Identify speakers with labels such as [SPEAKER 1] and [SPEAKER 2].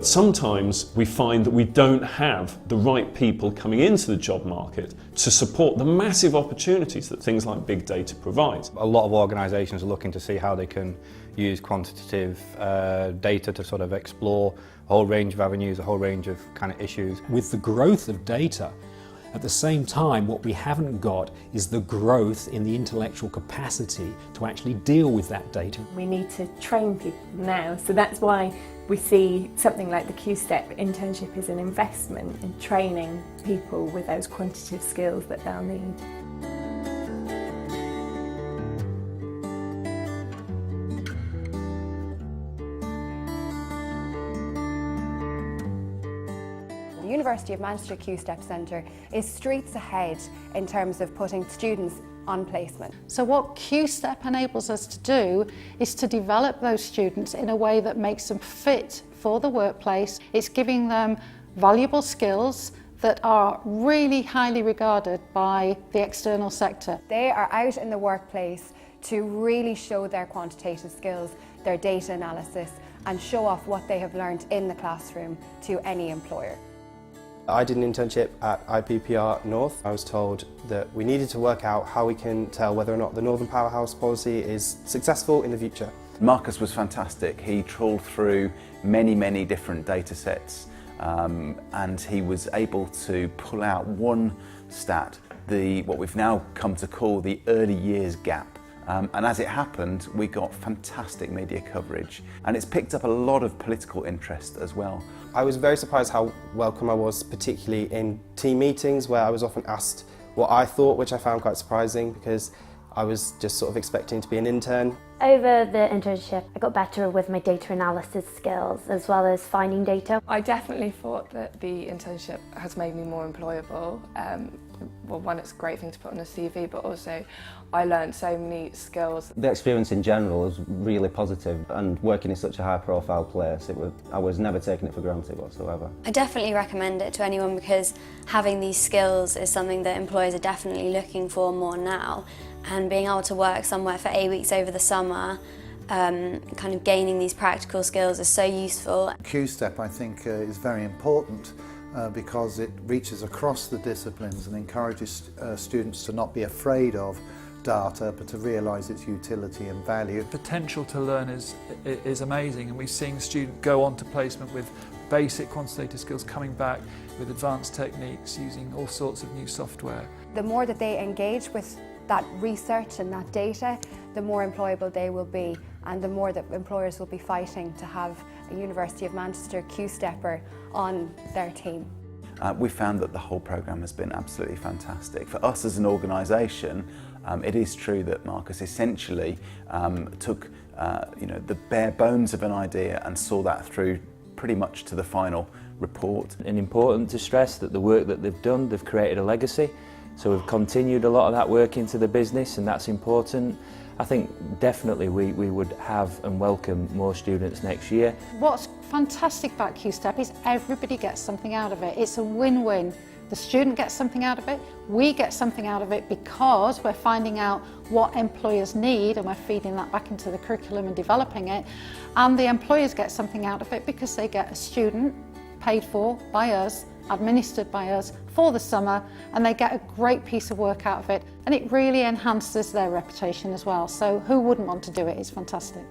[SPEAKER 1] Sometimes we find that we don't have the right people coming into the job market to support the massive opportunities that things like big data provide.
[SPEAKER 2] A lot of organisations are looking to see how they can use quantitative data to sort of explore a whole range of avenues, a whole range of kind of issues.
[SPEAKER 3] With the growth of data, at the same time, what we haven't got is the growth in the intellectual capacity to actually deal with that data.
[SPEAKER 4] We need to train people now, so that's why we see something like the Qstep internship is an investment in training people with those quantitative skills that they'll need.
[SPEAKER 5] The University of Manchester Qstep Centre is streets ahead in terms of putting students on placement.
[SPEAKER 6] So what Qstep enables us to do is to develop those students in a way that makes them fit for the workplace. It's giving them valuable skills that are really highly regarded by the external sector.
[SPEAKER 5] They are out in the workplace to really show their quantitative skills, their data analysis, and show off what they have learned in the classroom to any employer.
[SPEAKER 7] I did an internship at IPPR North. I was told that we needed to work out how we can tell whether or not the Northern Powerhouse policy is successful in the future.
[SPEAKER 8] Marcus was fantastic. He trawled through many different data sets and he was able to pull out one stat, what we've now come to call the early years gap. And as it happened, we got fantastic media coverage, and it's picked up a lot of political interest as well.
[SPEAKER 7] I was very surprised how welcome I was, particularly in team meetings where I was often asked what I thought, which I found quite surprising because I was just sort of expecting to be an intern.
[SPEAKER 9] Over the internship, I got better with my data analysis skills as well as finding data.
[SPEAKER 10] I definitely thought that the internship has made me more employable. Well, one, it's a great thing to put on a CV, but also I learned so many skills.
[SPEAKER 11] The experience in general was really positive, and working in such a high-profile place, I was never taking it for granted whatsoever.
[SPEAKER 12] I definitely recommend it to anyone because having these skills is something that employers are definitely looking for more now, and being able to work somewhere for 8 weeks over the summer, kind of gaining these practical skills is so useful.
[SPEAKER 13] Qstep, I think, is very important because it reaches across the disciplines and encourages students to not be afraid of data but to realise its utility and value.
[SPEAKER 14] Potential to learn is amazing, and we've seen students go on to placement with basic quantitative skills coming back with advanced techniques using all sorts of new software.
[SPEAKER 5] The more that they engage with that research and that data, the more employable they will be, and the more that employers will be fighting to have a University of Manchester Qstepper on their team.
[SPEAKER 8] We found that the whole programme has been absolutely fantastic. For us as an organisation, it is true that Marcus essentially took the bare bones of an idea and saw that through pretty much to the final report.
[SPEAKER 15] And important to stress that the work that they've done, they've created a legacy. So we've continued a lot of that work into the business, and that's important. I think definitely we would have and welcome more students next year.
[SPEAKER 6] What's fantastic about Qstep is everybody gets something out of it. It's a win-win. The student gets something out of it, we get something out of it because we're finding out what employers need and we're feeding that back into the curriculum and developing it. And the employers get something out of it because they get a student paid for by us, administered by us for the summer, and they get a great piece of work out of it, and it really enhances their reputation as well. So who wouldn't want to do it? It's fantastic.